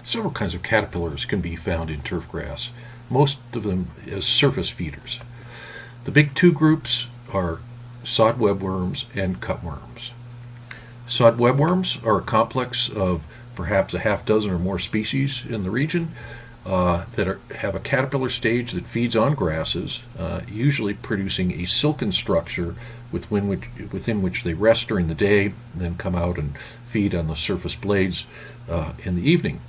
Several kinds of caterpillars can be found in turfgrass, most of them as surface feeders. The big two groups are sod webworms and cutworms. Sod webworms are a complex of perhaps a half dozen or more species in the region have a caterpillar stage that feeds on grasses, usually producing a silken structure within which they rest during the day, and then come out and feed on the surface blades in the evening.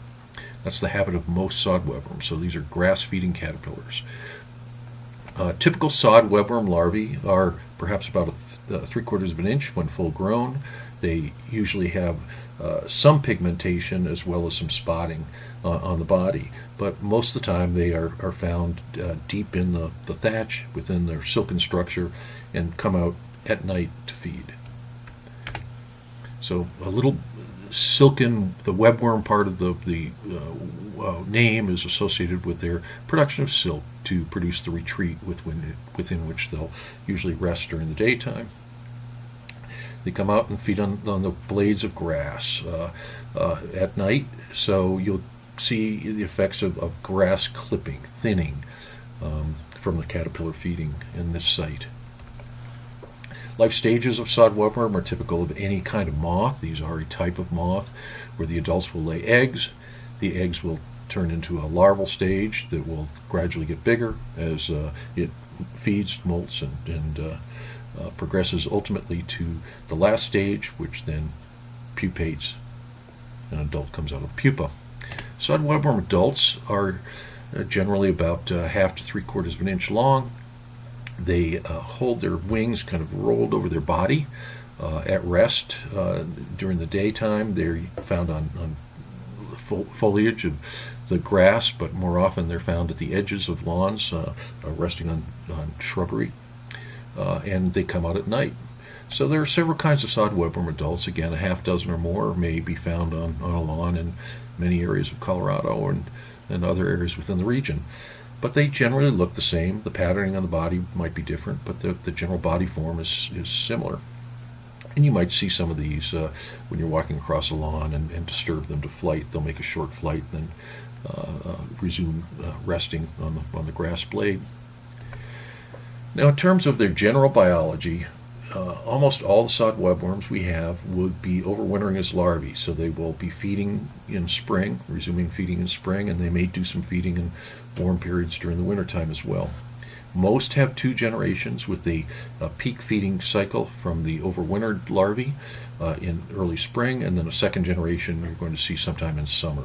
That's the habit of most sod webworms, so these are grass-feeding caterpillars. Typical sod webworm larvae are perhaps about 3/4 of an inch when full grown. They usually have some pigmentation as well as some spotting on the body, but most of the time they are found deep in the thatch within their silken structure and come out at night to feed. So a little silken, the webworm part of the name is associated with their production of silk to produce the retreat within which they'll usually rest during the daytime. They come out and feed on the blades of grass at night, so you'll see the effects of grass clipping, thinning from the caterpillar feeding in this site. Life stages of sod webworm are typical of any kind of moth. These are a type of moth where the adults will lay eggs. The eggs will turn into a larval stage that will gradually get bigger as it feeds, molts, and progresses ultimately to the last stage, which then pupates. An adult comes out of pupa. Sod webworm adults are generally about half to 3/4 of an inch long. They hold their wings kind of rolled over their body at rest. During the daytime, they're found on foliage of the grass, but more often they're found at the edges of lawns, resting on shrubbery, and they come out at night. So there are several kinds of sod webworm adults. Again, a half dozen or more may be found on a lawn in many areas of Colorado and other areas within the region. But they generally look the same. The patterning on the body might be different, but the general body form is similar. And you might see some of these when you're walking across a lawn and disturb them to flight. They'll make a short flight, then resume resting on the grass blade. Now, in terms of their general biology, almost all the sod webworms we have would be overwintering as larvae, so they will be feeding in spring, resuming feeding in spring, and they may do some feeding in warm periods during the wintertime as well. Most have two generations with a peak feeding cycle from the overwintered larvae in early spring, and then a second generation you're going to see sometime in summer.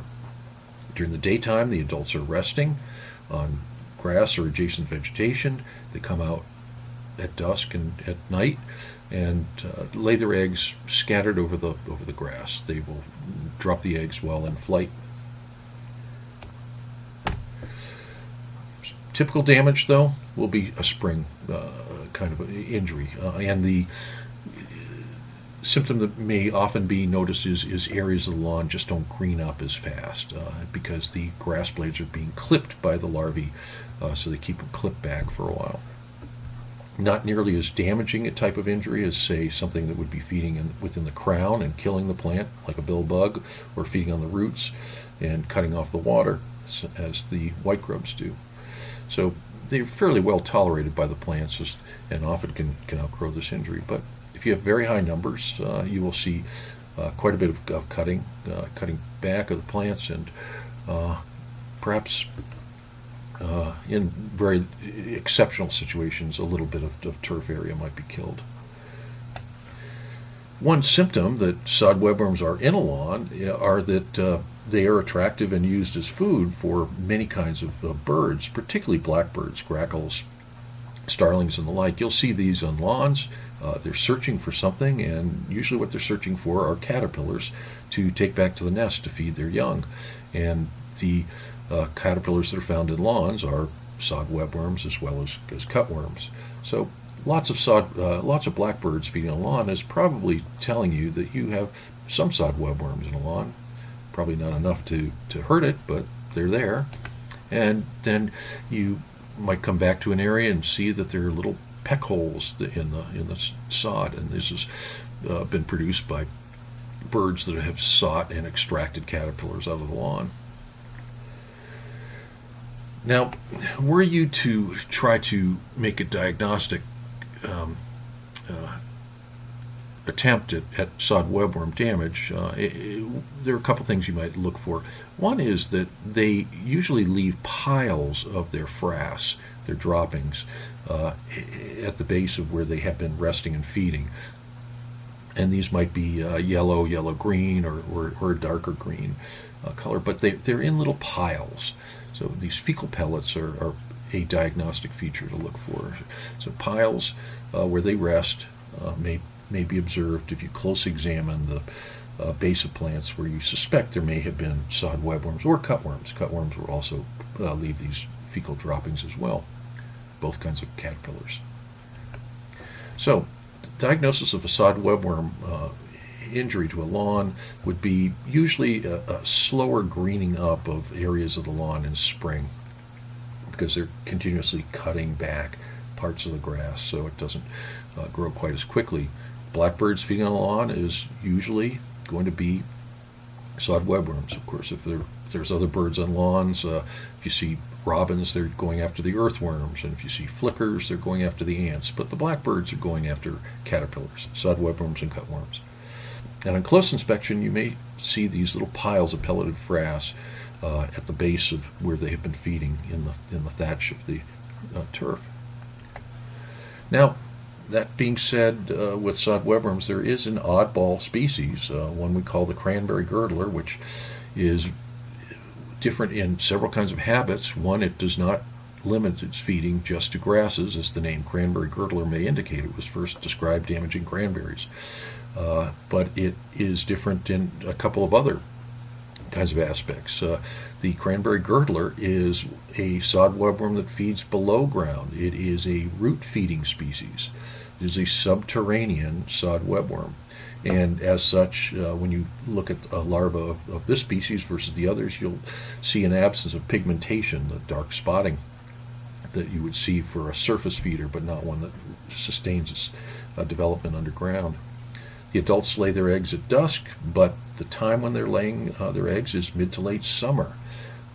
During the daytime, the adults are resting on grass or adjacent vegetation. They come out at dusk and at night and lay their eggs scattered over the grass. They will drop the eggs while in flight. Typical damage, though, will be a spring kind of injury, and the symptom that may often be noticed is areas of the lawn just don't green up as fast because the grass blades are being clipped by the larvae, so they keep them clipped back for a while. Not nearly as damaging a type of injury as, say, something that would be feeding within the crown and killing the plant, like a bill bug, or feeding on the roots and cutting off the water, as the white grubs do. So they're fairly well tolerated by the plants and often can outgrow this injury. But if you have very high numbers, you will see quite a bit of cutting back of the plants, and perhaps in very exceptional situations, a little bit of turf area might be killed. One symptom that sod webworms are in a lawn are that they are attractive and used as food for many kinds of birds, particularly blackbirds, grackles, starlings, and the like. You'll see these on lawns. They're searching for something, and usually what they're searching for are caterpillars to take back to the nest to feed their young. And the caterpillars that are found in lawns are sod webworms as well as cutworms. So lots of blackbirds feeding on a lawn is probably telling you that you have some sod webworms in a lawn. Probably not enough to hurt it, but they're there. And then you might come back to an area and see that there are little peck holes in the sod, and this has been produced by birds that have sought and extracted caterpillars out of the lawn. Now, were you to try to make a diagnostic um, uh, attempt at sod webworm damage, there are a couple things you might look for. One is that they usually leave piles of their frass, their droppings, at the base of where they have been resting and feeding. And these might be yellow, yellow-green, or a darker green color, but they're in little piles. So these fecal pellets are a diagnostic feature to look for. So piles where they rest may be observed if you closely examine the base of plants where you suspect there may have been sod webworms or cutworms. Cutworms will also leave these fecal droppings as well, both kinds of caterpillars. So, diagnosis of a sod webworm injury to a lawn would be usually a slower greening up of areas of the lawn in spring, because they're continuously cutting back parts of the grass so it doesn't grow quite as quickly. Blackbirds feeding on the lawn is usually going to be sod webworms. Of course, if there's other birds on lawns, if you see robins, they're going after the earthworms, and if you see flickers, they're going after the ants. But the blackbirds are going after caterpillars, sod webworms and cutworms. And on close inspection, you may see these little piles of pelleted frass at the base of where they have been feeding in the thatch of the turf. Now, that being said, with sod webworms, there is an oddball species, one we call the cranberry girdler, which is different in several kinds of habits. One, it does not limit its feeding just to grasses, as the name cranberry girdler may indicate. It was first described damaging cranberries. But it is different in a couple of other kinds of aspects. The cranberry girdler is a sod webworm that feeds below ground. It is a root-feeding species. It is a subterranean sod webworm. And as such, when you look at a larva of this species versus the others, you'll see an absence of pigmentation, the dark spotting that you would see for a surface feeder, but not one that sustains its development underground. The adults lay their eggs at dusk, but the time when they're laying their eggs is mid to late summer.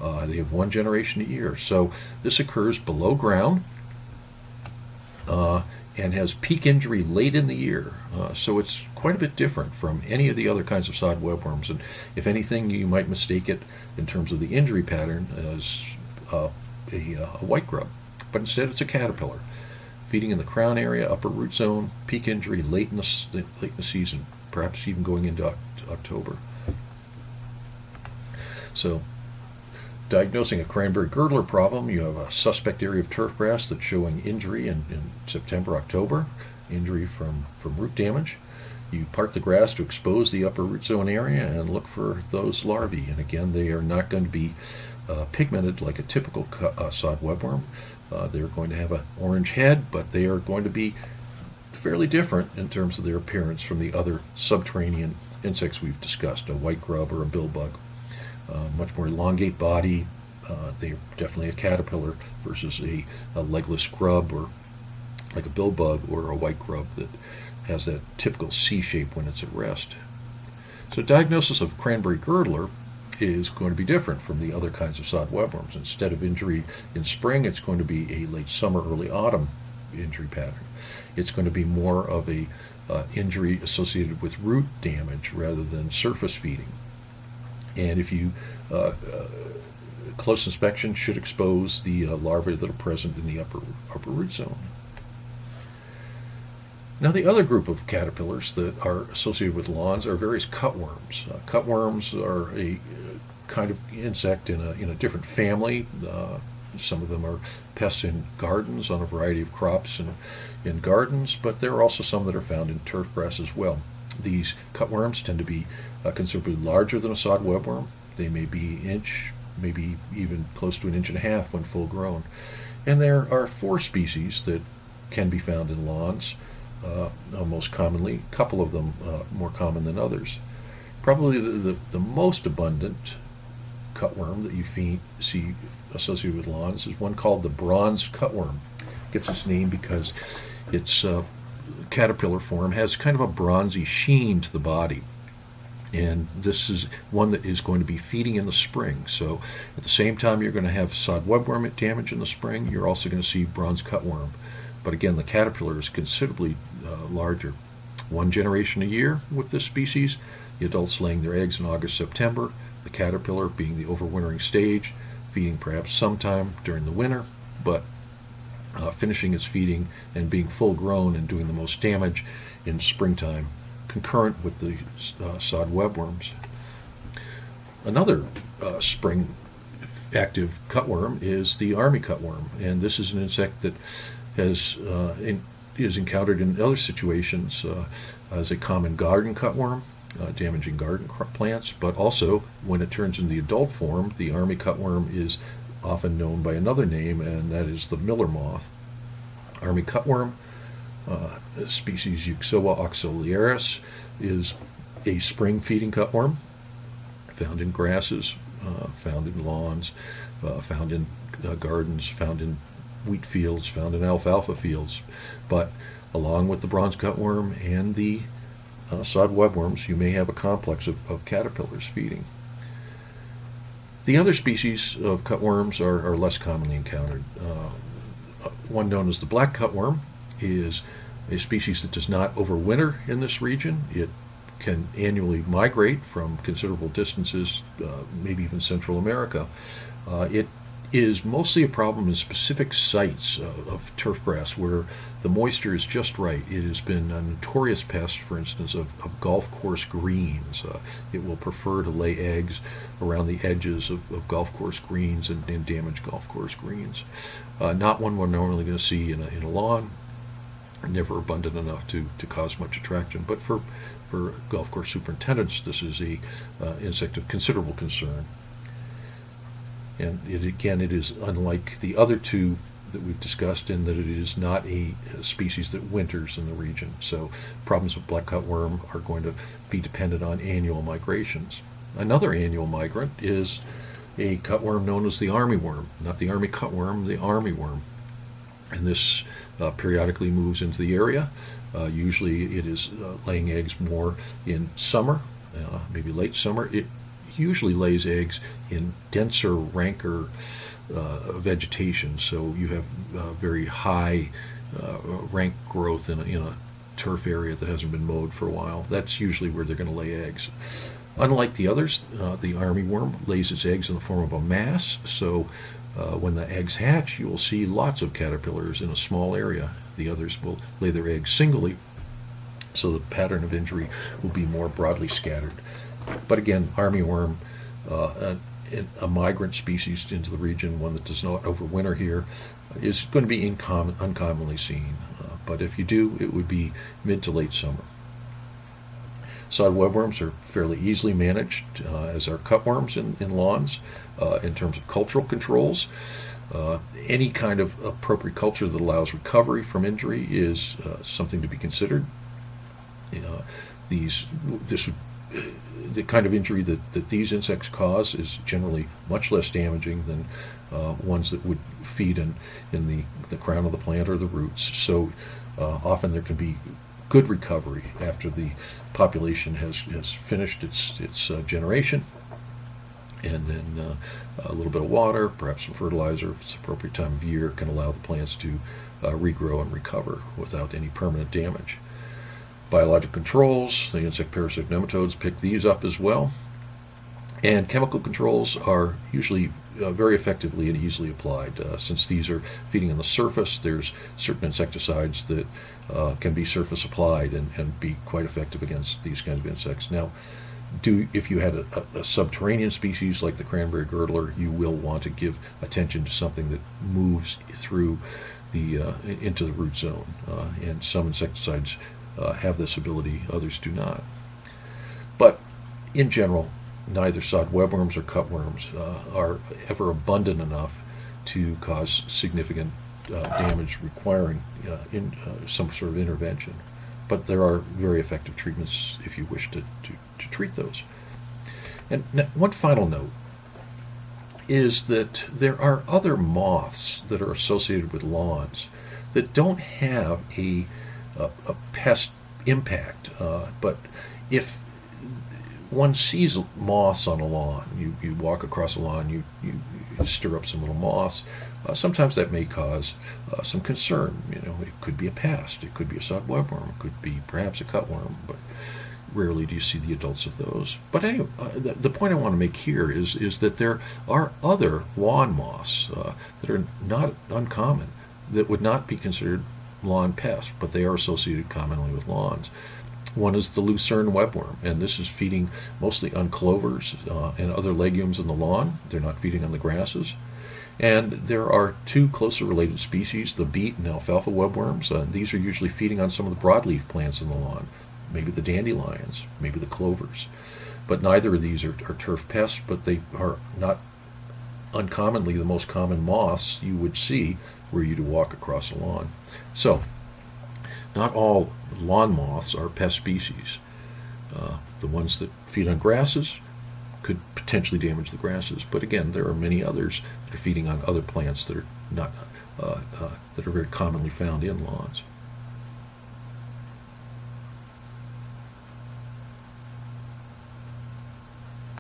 They have one generation a year. So this occurs below ground and has peak injury late in the year. So it's quite a bit different from any of the other kinds of sod webworms. And if anything, you might mistake it in terms of the injury pattern as a white grub. But instead it's a caterpillar, feeding in the crown area, upper root zone, peak injury late in the season, perhaps even going into October. So, diagnosing a cranberry girdler problem, you have a suspect area of turfgrass that's showing injury in September, October, injury from root damage. You part the grass to expose the upper root zone area and look for those larvae. And again, they are not going to be pigmented like a typical sod webworm. They're going to have an orange head, but they are going to be fairly different in terms of their appearance from the other subterranean insects we've discussed, a white grub or a billbug. Much more elongate body. They're definitely a caterpillar versus a legless grub or like a billbug or a white grub that has that typical C shape when it's at rest. So diagnosis of cranberry girdler is going to be different from the other kinds of sod webworms. Instead of injury in spring, it's going to be a late summer, early autumn injury pattern. It's going to be more of a injury associated with root damage rather than surface feeding. And if you close inspection should expose the larvae that are present in the upper root zone. Now, the other group of caterpillars that are associated with lawns are various cutworms. Cutworms are a kind of insect in a different family. Some of them are pests in gardens on a variety of crops and in gardens, but there are also some that are found in turfgrass as well. These cutworms tend to be considerably larger than a sod webworm. They may be an inch, maybe even close to 1.5 inches when full grown. And there are 4 species that can be found in lawns. Most commonly, a couple of them more common than others. Probably the most abundant cutworm that you see associated with lawns is one called the bronze cutworm. It gets its name because its caterpillar form has kind of a bronzy sheen to the body. And this is one that is going to be feeding in the spring. So at the same time you're going to have sod webworm damage in the spring, you're also going to see bronze cutworm. But again, the caterpillar is considerably larger. One generation a year with this species, the adults laying their eggs in August, September, the caterpillar being the overwintering stage, feeding perhaps sometime during the winter, but finishing its feeding and being full grown and doing the most damage in springtime, concurrent with the sod webworms. Another spring active cutworm is the army cutworm, and this is an insect that is encountered in other situations as a common garden cutworm, damaging garden plants, but also when it turns in the adult form, the army cutworm is often known by another name, and that is the miller moth. Army cutworm, species Euxoa oxyliaris, is a spring feeding cutworm found in grasses, found in lawns, found in gardens, found in wheat fields, found in alfalfa fields. But along with the bronze cutworm and the sod webworms, you may have a complex of caterpillars feeding. The other species of cutworms are less commonly encountered. One known as the black cutworm is a species that does not overwinter in this region. It can annually migrate from considerable distances, maybe even Central America. It is mostly a problem in specific sites of turfgrass where the moisture is just right. It has been a notorious pest, for instance, of golf course greens. It will prefer to lay eggs around the edges of golf course greens and damage golf course greens. Not one we're normally going to see in a lawn, never abundant enough to cause much attraction, but for golf course superintendents, this is a insect of considerable concern. And it is unlike the other two that we've discussed in that it is not a species that winters in the region. So problems with black cutworm are going to be dependent on annual migrations. Another annual migrant is a cutworm known as the armyworm, not the army cutworm, the armyworm. And this periodically moves into the area. Usually it is laying eggs more in summer, maybe late summer. It usually lays eggs in denser, ranker vegetation, so you have very high rank growth in a turf area that hasn't been mowed for a while. That's usually where they're going to lay eggs. Unlike the others, the armyworm lays its eggs in the form of a mass, so when the eggs hatch, you will see lots of caterpillars in a small area. The others will lay their eggs singly, so the pattern of injury will be more broadly scattered. But again, armyworm, a migrant species into the region, one that does not overwinter here, is going to be uncommonly seen. But if you do, it would be mid to late summer. Sod webworms are fairly easily managed, as are cutworms in lawns, in terms of cultural controls. Any kind of appropriate culture that allows recovery from injury is something to be considered. The kind of injury that these insects cause is generally much less damaging than ones that would feed in the crown of the plant or the roots. So often there can be good recovery after the population has finished its generation, and then a little bit of water, perhaps some fertilizer, if it's appropriate time of year, can allow the plants to regrow and recover without any permanent damage. Biological controls, the insect parasitic nematodes pick these up as well, and chemical controls are usually very effectively and easily applied. Since these are feeding on the surface, there's certain insecticides that can be surface applied and be quite effective against these kinds of insects. Now, if you had a subterranean species like the cranberry girdler, you will want to give attention to something that moves through into the root zone, and some insecticides have this ability, others do not. But in general, neither sod webworms or cutworms are ever abundant enough to cause significant damage requiring some sort of intervention. But there are very effective treatments if you wish to treat those. And one final note is that there are other moths that are associated with lawns that don't have a pest impact, but if one sees moss on a lawn. You walk across a lawn, you stir up some little moss. Sometimes that may cause some concern. It could be a pest, it could be a sod webworm, it could be perhaps a cutworm, but rarely do you see the adults of those. But anyway, the point I want to make here is that there are other lawn moths that are not uncommon, that would not be considered lawn pests, but they are associated commonly with lawns. One is the lucerne webworm, and this is feeding mostly on clovers and other legumes in the lawn. They're not feeding on the grasses. And there are two closely related species, the beet and alfalfa webworms. These are usually feeding on some of the broadleaf plants in the lawn, maybe the dandelions, maybe the clovers. But neither of these are turf pests, but they are not uncommonly the most common moths you would see were you to walk across a lawn. So, not all lawn moths are pest species. The ones that feed on grasses could potentially damage the grasses, but again, there are many others that are feeding on other plants that are not that are very commonly found in lawns.